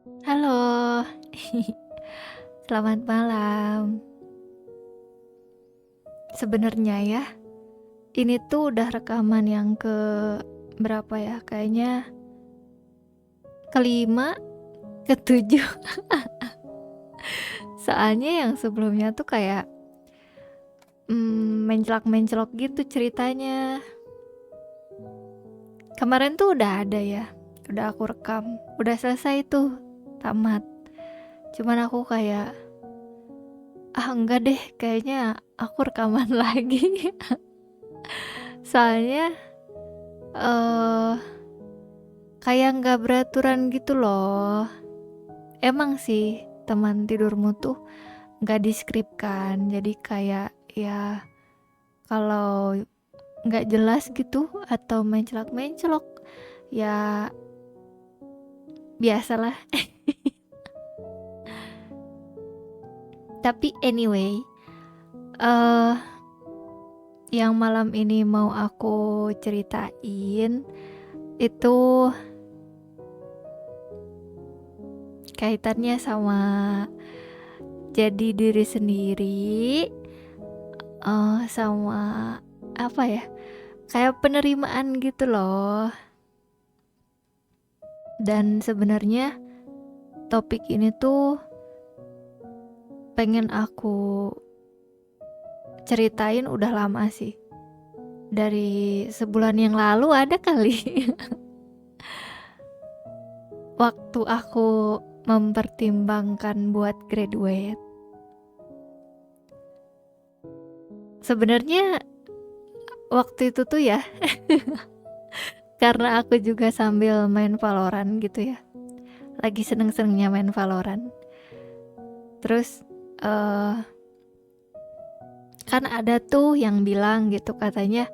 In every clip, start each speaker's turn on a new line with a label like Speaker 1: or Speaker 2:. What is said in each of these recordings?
Speaker 1: Halo, selamat malam. Sebenarnya ya, ini tuh udah rekaman yang ke berapa ya? Kayaknya kelima, ketujuh. Soalnya yang sebelumnya tuh kayak mencelok-mencelok gitu ceritanya. Kemarin tuh udah ada ya, udah aku rekam, udah selesai tuh, tamat. Cuman aku kayak, enggak deh, kayaknya aku rekaman lagi. Soalnya eh kayak nggak beraturan gitu loh. Emang sih teman tidurmu tuh nggak diskripkan, jadi kayak ya kalau nggak jelas gitu atau mencelak-mencelok ya biasalah. Tapi anyway, eh yang malam ini mau aku ceritain itu kaitannya sama jadi diri sendiri, sama apa ya? Kayak penerimaan gitu loh. Dan sebenarnya topik ini tuh pengen aku ceritain udah lama sih. Dari sebulan yang lalu ada kali. Waktu aku mempertimbangkan buat graduate. Sebenarnya waktu itu tuh ya, karena aku juga sambil main Valorant gitu ya. Lagi seneng-senengnya main Valorant. Terus kan ada tuh yang bilang gitu katanya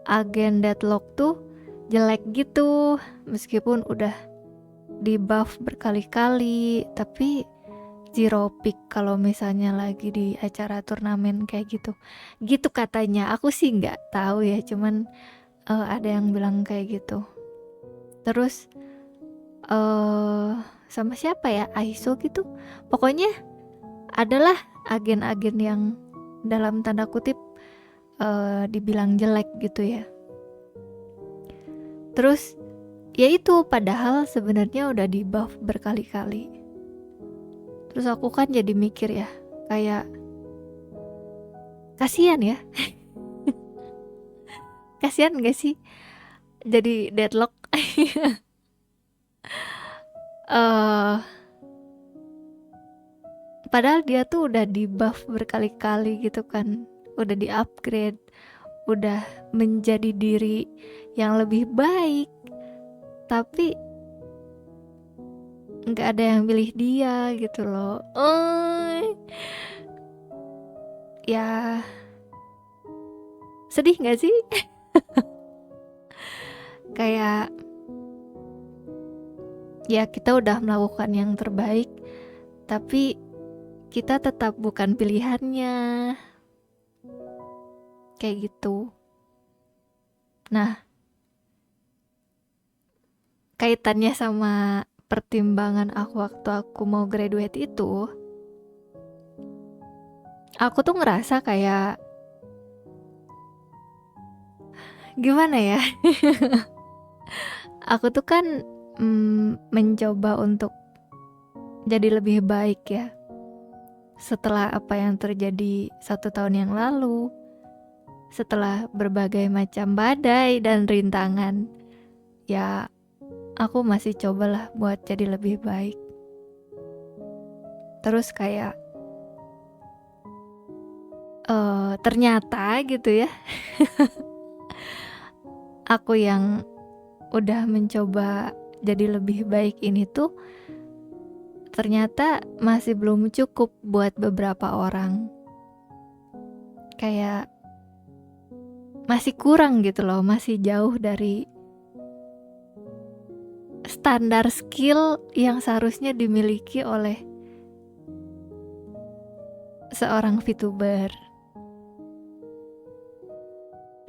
Speaker 1: agen deadlock tuh jelek gitu meskipun udah di buff berkali-kali tapi zero pick kalau misalnya lagi di acara turnamen kayak gitu katanya. Aku sih nggak tahu ya, cuman ada yang bilang kayak gitu. Terus sama siapa ya, ISO gitu, pokoknya adalah agen-agen yang dalam tanda kutip dibilang jelek gitu ya. Terus ya itu padahal sebenarnya udah di buff berkali-kali. Terus aku kan jadi mikir ya, kayak kasihan ya. Kasihan gak sih jadi deadlock? uh, Padahal dia tuh udah di buff berkali-kali gitu kan, udah di upgrade, udah menjadi diri yang lebih baik, tapi nggak ada yang pilih dia gitu loh. Ya sedih nggak sih? Kayak ya kita udah melakukan yang terbaik, tapi kita tetap bukan pilihannya, kayak gitu. Nah, kaitannya sama pertimbangan aku waktu aku mau graduate itu, aku tuh ngerasa kayak gimana ya? Aku tuh kan mencoba untuk jadi lebih baik ya. Setelah apa yang terjadi 1 tahun yang lalu, setelah berbagai macam badai dan rintangan, ya aku masih cobalah buat jadi lebih baik. Terus kayak ternyata gitu ya, aku yang udah mencoba jadi lebih baik ini tuh ternyata masih belum cukup buat beberapa orang. Kayak masih kurang gitu loh, masih jauh dari standar skill yang seharusnya dimiliki oleh seorang VTuber.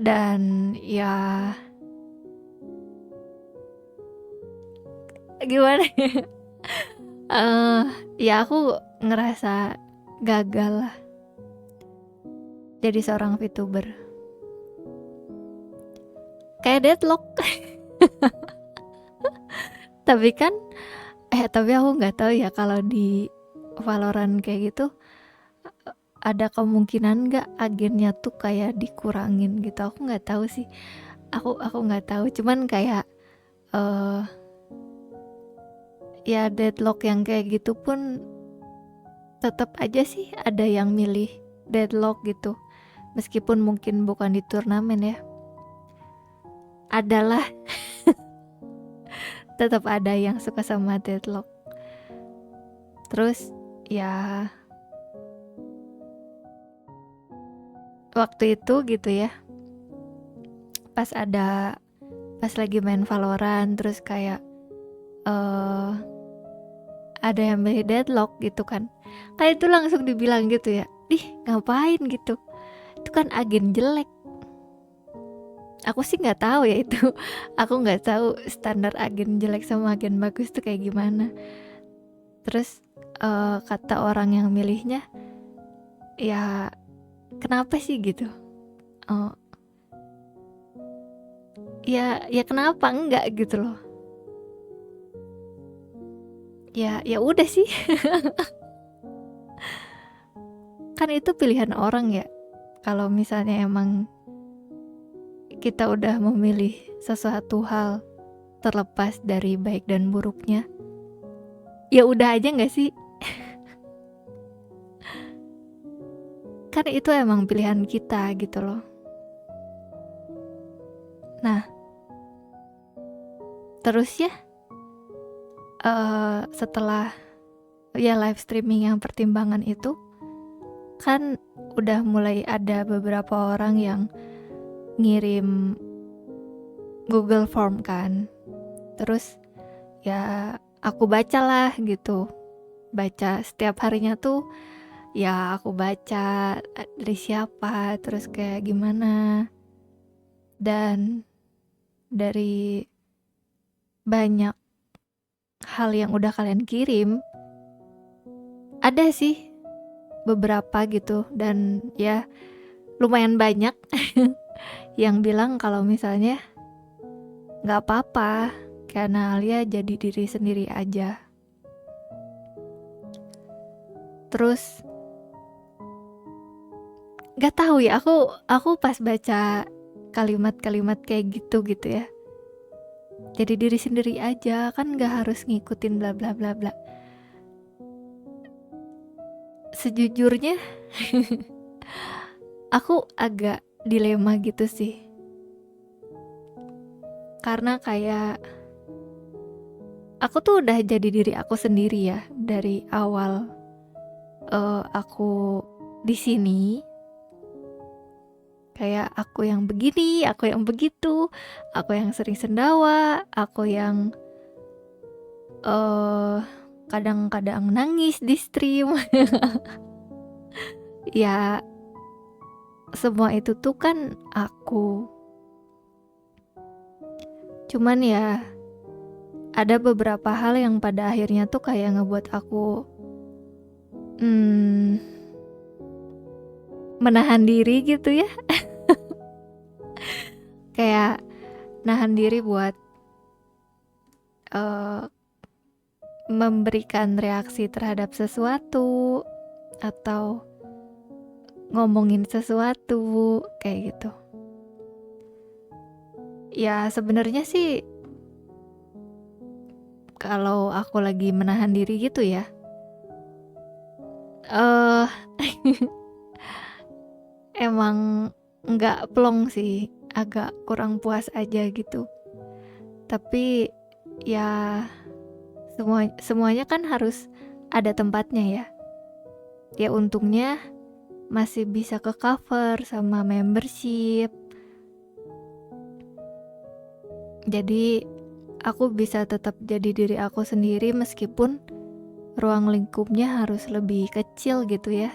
Speaker 1: Dan ya gimana ya? eh ya aku ngerasa gagal lah jadi seorang VTuber. Kayak deadlock. Tapi kan tapi aku nggak tahu ya kalau di Valorant kayak gitu ada kemungkinan nggak agennya tuh kayak dikurangin gitu. Aku nggak tahu sih. Aku nggak tahu. Cuman kayak eh ya deadlock yang kayak gitu pun tetap aja sih ada yang milih deadlock gitu. Meskipun mungkin bukan di turnamen ya. Adalah tetap ada yang suka sama deadlock. Terus ya waktu itu gitu ya, pas lagi main Valorant terus kayak ada yang milih deadlock gitu kan, kayak itu langsung dibilang gitu ya, ih ngapain gitu, itu kan agen jelek. Aku sih nggak tahu ya itu. Aku nggak tahu standar agen jelek sama agen bagus tuh kayak gimana. Terus kata orang yang milihnya, ya kenapa sih gitu? Oh, ya kenapa enggak gitu loh? Ya udah sih. Kan itu pilihan orang ya. Kalau misalnya emang kita udah memilih sesuatu hal terlepas dari baik dan buruknya, ya udah aja nggak sih? Kan itu emang pilihan kita gitu loh. Nah, terus ya setelah ya live streaming yang pertimbangan itu, kan udah mulai ada beberapa orang yang ngirim Google Form kan. Terus ya aku bacalah gitu. Baca setiap harinya tuh ya aku baca dari siapa, terus kayak gimana. Dan dari banyak hal yang udah kalian kirim, ada sih beberapa gitu, dan ya lumayan banyak yang bilang kalau misalnya nggak apa-apa karena Alia jadi diri sendiri aja. Terus nggak tahu ya, aku pas baca kalimat-kalimat kayak gitu ya, jadi diri sendiri aja kan nggak harus ngikutin bla bla bla bla. Sejujurnya aku agak dilema gitu sih, karena kayak aku tuh udah jadi diri aku sendiri ya dari awal aku di sini. Kayak aku yang begini, aku yang begitu, aku yang sering sendawa, aku yang kadang-kadang nangis di stream. Ya semua itu tuh kan aku. Cuman ya ada beberapa hal yang pada akhirnya tuh kayak ngebuat aku menahan diri gitu ya. Kayak nahan diri buat memberikan reaksi terhadap sesuatu atau ngomongin sesuatu kayak gitu. Ya sebenarnya sih kalau aku lagi menahan diri gitu ya, emang nggak plong sih, agak kurang puas aja gitu. Tapi ya semuanya kan harus ada tempatnya ya. Ya untungnya masih bisa ke cover sama membership. Jadi aku bisa tetap jadi diri aku sendiri meskipun ruang lingkupnya harus lebih kecil gitu ya.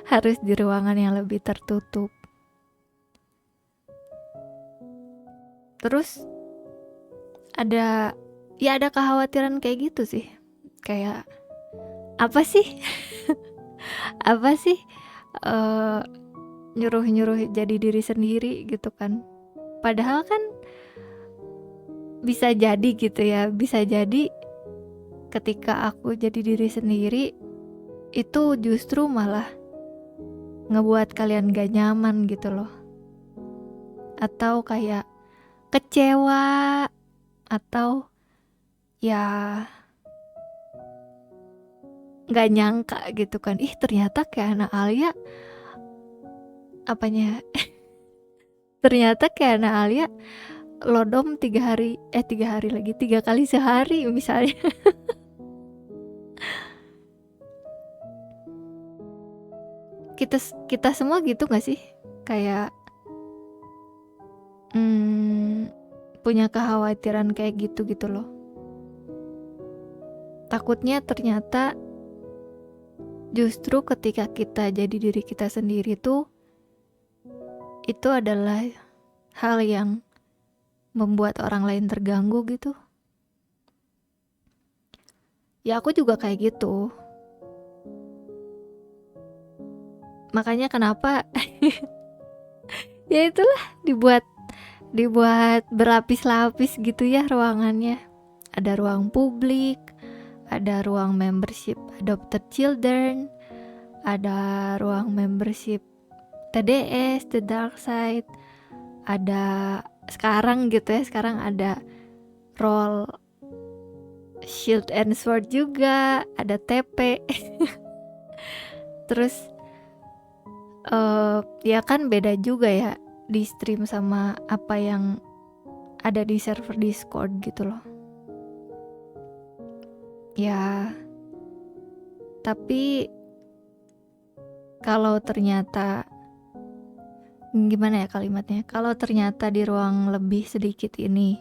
Speaker 1: Harus di ruangan yang lebih tertutup. Terus ada kekhawatiran kayak gitu sih Kayak apa sih apa sih eh, nyuruh-nyuruh jadi diri sendiri gitu kan. Padahal kan bisa jadi gitu ya, bisa jadi ketika aku jadi diri sendiri itu justru malah ngebuat kalian gak nyaman gitu loh. Atau kayak kecewa, atau ya gak nyangka gitu kan. Ih ternyata kayak anak Alia apanya ternyata kayak anak Alia lodom 3 hari lagi 3 kali sehari misalnya. kita kita semua gitu gak sih? Kayak punya kekhawatiran kayak gitu loh. Takutnya ternyata justru ketika kita jadi diri kita sendiri tuh itu adalah hal yang membuat orang lain terganggu gitu. Ya aku juga kayak gitu. Makanya kenapa ya itulah dibuat berlapis-lapis gitu ya ruangannya. Ada ruang publik, ada ruang membership adopted children, ada ruang membership TDS, The Dark Side, ada sekarang gitu ya, sekarang ada role Shield and Sword juga, ada TP. Terus ya kan beda juga ya di stream sama apa yang ada di server Discord gitu loh. Ya tapi kalau ternyata gimana ya kalimatnya, kalau ternyata di ruang lebih sedikit ini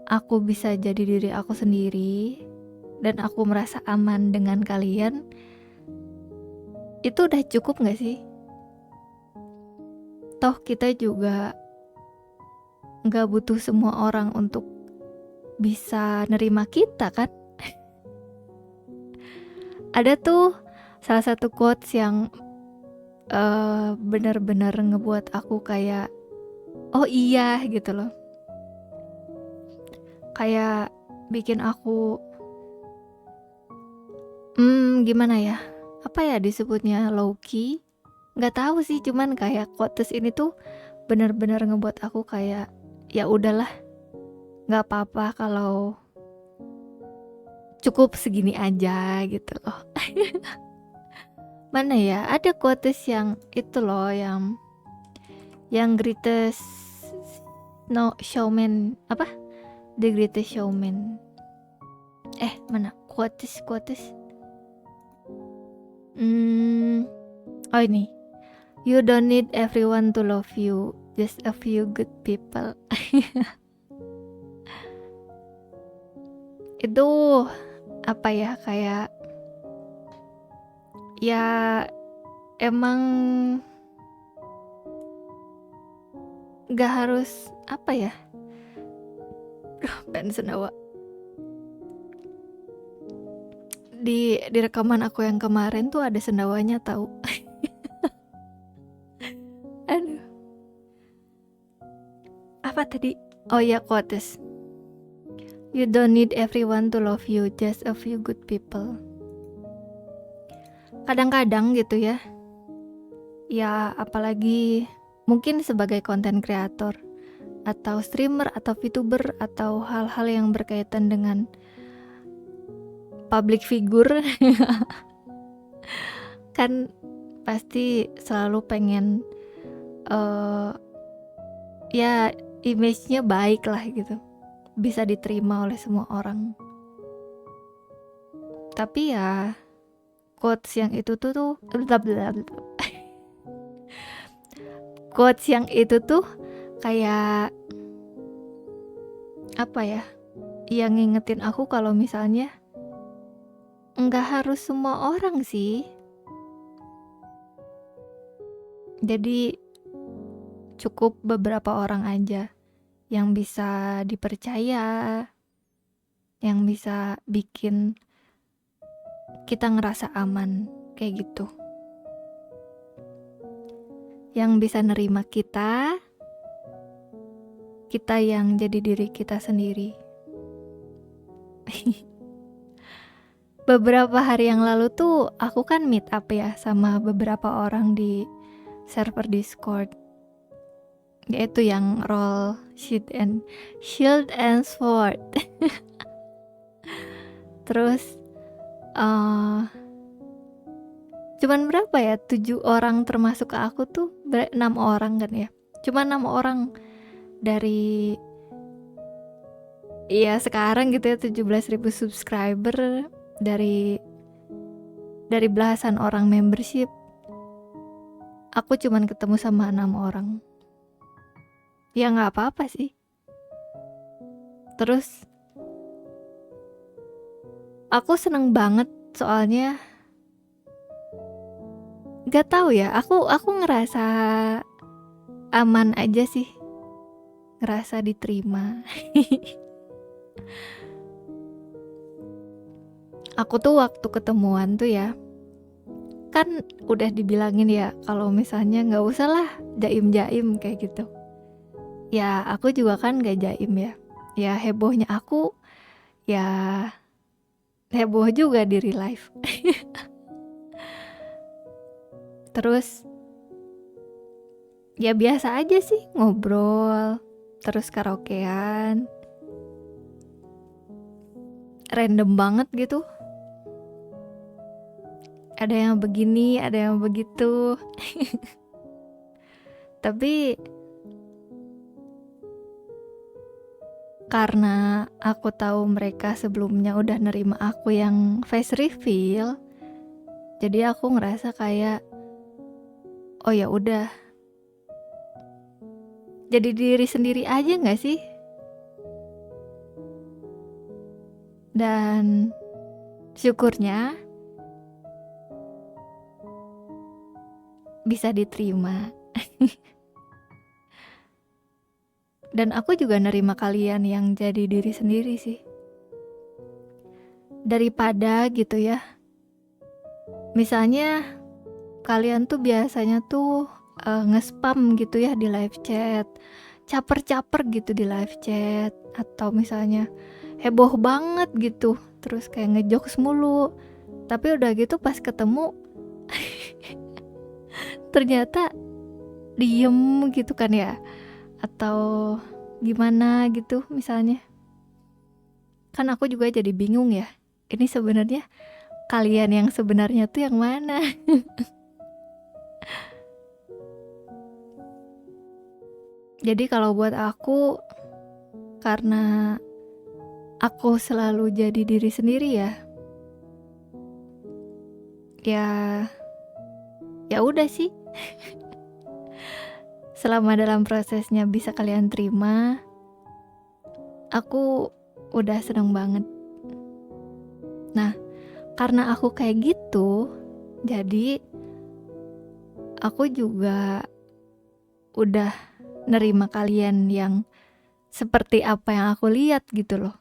Speaker 1: aku bisa jadi diri aku sendiri dan aku merasa aman dengan kalian, itu udah cukup gak sih? Toh kita juga gak butuh semua orang untuk bisa nerima kita kan. Ada tuh salah satu quotes yang benar-benar ngebuat aku kayak oh iya gitu loh. Kayak bikin aku gimana ya, apa ya disebutnya, low key, nggak tahu sih, cuman kayak quotes ini tuh benar-benar ngebuat aku kayak ya udahlah, nggak apa-apa kalau cukup segini aja gitu loh. Mana ya, ada quotes yang itu loh, yang greatest showman, apa, the greatest showman, mana quotes oh ini, you don't need everyone to love you, just a few good people. Itu apa ya, kayak ya emang gak harus apa ya, pengen sendawa di rekaman aku yang kemarin tuh ada sendawanya tahu. Aduh, apa tadi, oh ya quotes, you don't need everyone to love you, just a few good people. Kadang-kadang gitu ya, apalagi mungkin sebagai content creator atau streamer atau VTuber atau hal-hal yang berkaitan dengan public figure kan pasti selalu pengen ya image-nya baik lah gitu, bisa diterima oleh semua orang. Tapi ya quotes yang itu tuh quotes yang itu tuh kayak apa ya, yang ngingetin aku kalau misalnya nggak harus semua orang sih. Jadi cukup beberapa orang aja yang bisa dipercaya, yang bisa bikin kita ngerasa aman kayak gitu. Yang bisa nerima kita yang jadi diri kita sendiri. Beberapa hari yang lalu tuh aku kan meet up ya sama beberapa orang di server Discord, yaitu yang role shield and sword. Terus cuman berapa ya, 7 orang termasuk aku tuh 6 orang kan ya, cuma 6 orang dari ya sekarang gitu ya 17.000 subscriber, dari belasan orang membership, aku cuman ketemu sama 6 orang. Ya nggak apa-apa sih. Terus aku seneng banget soalnya nggak tahu ya, aku ngerasa aman aja sih, ngerasa diterima. Aku tuh waktu ketemuan tuh ya, kan udah dibilangin ya kalau misalnya nggak usah lah jaim-jaim kayak gitu. Ya aku juga kan gak jaim ya. Ya hebohnya aku ya heboh juga di real life. Terus ya biasa aja sih, ngobrol, terus karaokean, random banget gitu. Ada yang begini, ada yang begitu. Tapi karena aku tahu mereka sebelumnya udah nerima aku yang face reveal, jadi aku ngerasa kayak oh ya udah, jadi diri sendiri aja nggak sih? Dan syukurnya bisa diterima. Dan aku juga nerima kalian yang jadi diri sendiri sih. Daripada gitu ya, misalnya kalian tuh biasanya tuh nge-spam gitu ya di live chat, caper-caper gitu di live chat, atau misalnya heboh banget gitu, terus kayak ngejokes mulu, tapi udah gitu pas ketemu ternyata diem gitu kan ya, atau gimana gitu misalnya. Kan aku juga jadi bingung ya, ini sebenarnya kalian yang sebenarnya tuh yang mana? Jadi kalau buat aku, karena aku selalu jadi diri sendiri ya udah sih. Selama dalam prosesnya bisa kalian terima, aku udah seneng banget. Nah, karena aku kayak gitu, jadi aku juga udah nerima kalian yang seperti apa yang aku lihat gitu loh.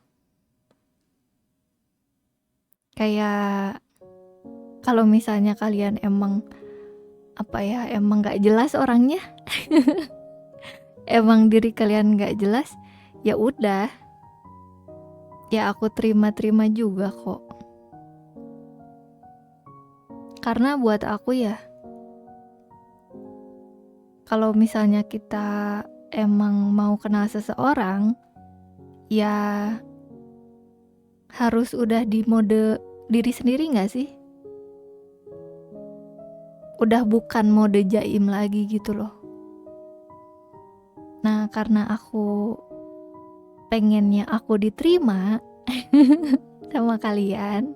Speaker 1: Kayak kalau misalnya kalian emang gak jelas orangnya, emang diri kalian gak jelas, ya udah, ya aku terima juga kok. Karena buat aku ya, kalau misalnya kita emang mau kenal seseorang, ya harus udah di mode diri sendiri gak sih? Udah bukan mode jaim lagi gitu loh. Nah, karena aku pengennya aku diterima sama kalian,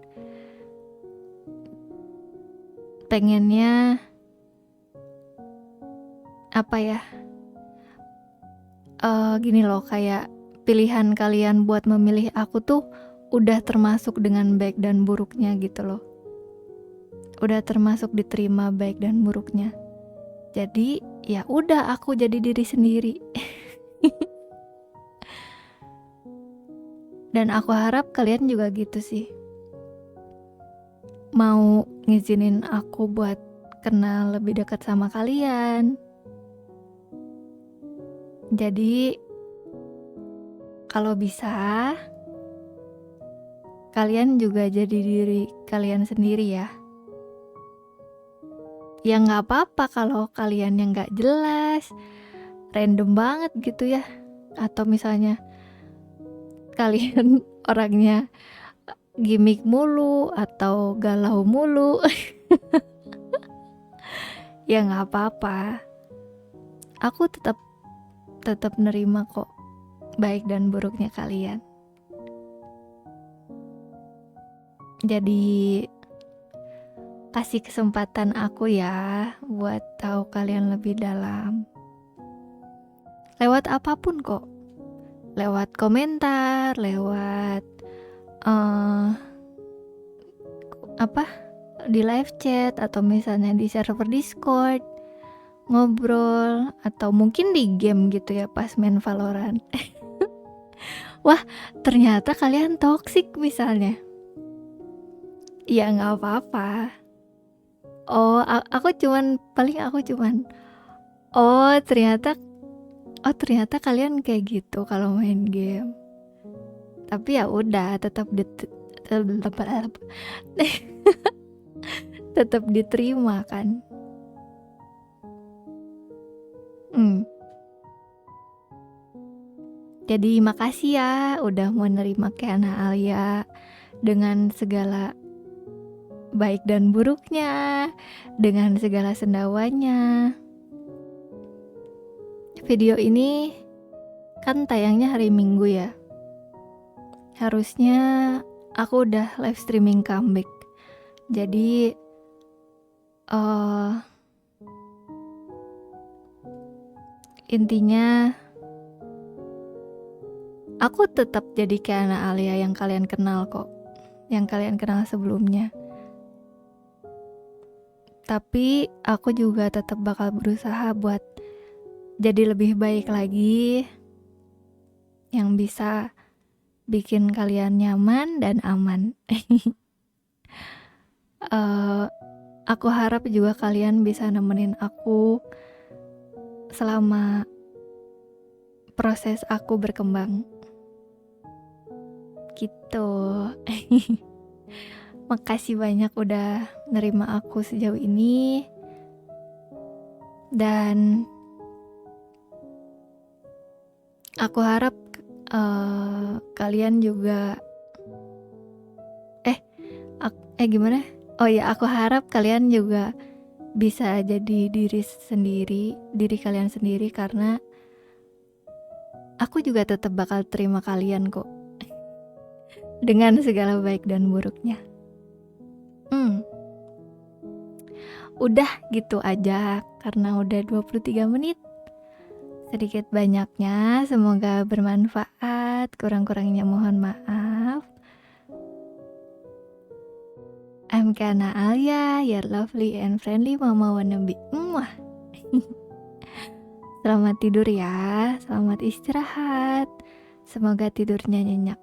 Speaker 1: pengennya gini loh, kayak pilihan kalian buat memilih aku tuh udah termasuk dengan baik dan buruknya gitu loh. Udah termasuk diterima baik dan buruknya. Jadi ya udah, aku jadi diri sendiri. Dan aku harap kalian juga gitu sih. mau ngizinin aku buat kenal lebih dekat sama kalian. Jadi kalau bisa kalian juga jadi diri kalian sendiri ya. Ya nggak apa-apa kalau kalian yang nggak jelas, random banget gitu ya. Atau misalnya kalian orangnya gimmick mulu atau galau mulu. Ya nggak apa-apa. Aku tetap nerima kok baik dan buruknya kalian. Jadi kasih kesempatan aku ya buat tahu kalian lebih dalam. Lewat apapun kok. Lewat komentar, lewat di live chat, atau misalnya di server Discord, ngobrol, atau mungkin di game gitu ya pas main Valorant. Wah, ternyata kalian toksik misalnya. Ya nggak apa-apa. Oh, aku cuman ternyata kalian kayak gitu kalau main game. Tapi ya udah, tetap diterima kan. Jadi makasih ya udah mau nerima Keana Alia dengan segala baik dan buruknya, dengan segala sendawanya. Video ini kan tayangnya hari Minggu ya. Harusnya aku udah live streaming comeback. Jadi intinya aku tetap jadi Keana Alia yang kalian kenal kok, yang kalian kenal sebelumnya. Tapi aku juga tetap bakal berusaha buat jadi lebih baik lagi, yang bisa bikin kalian nyaman dan aman. Aku harap juga kalian bisa nemenin aku selama proses aku berkembang. Gitu. Makasih banyak udah nerima aku sejauh ini. Dan aku harap kalian juga gimana? Oh ya, aku harap kalian juga bisa jadi diri kalian sendiri, karena aku juga tetap bakal terima kalian kok. Dengan segala baik dan buruknya. Udah gitu aja, karena udah 23 menit. Sedikit banyaknya semoga bermanfaat, kurang-kurangnya mohon maaf. I'm Keana Alia, your lovely and friendly mama wannabe. Selamat tidur ya, selamat istirahat. Semoga tidurnya nyenyak.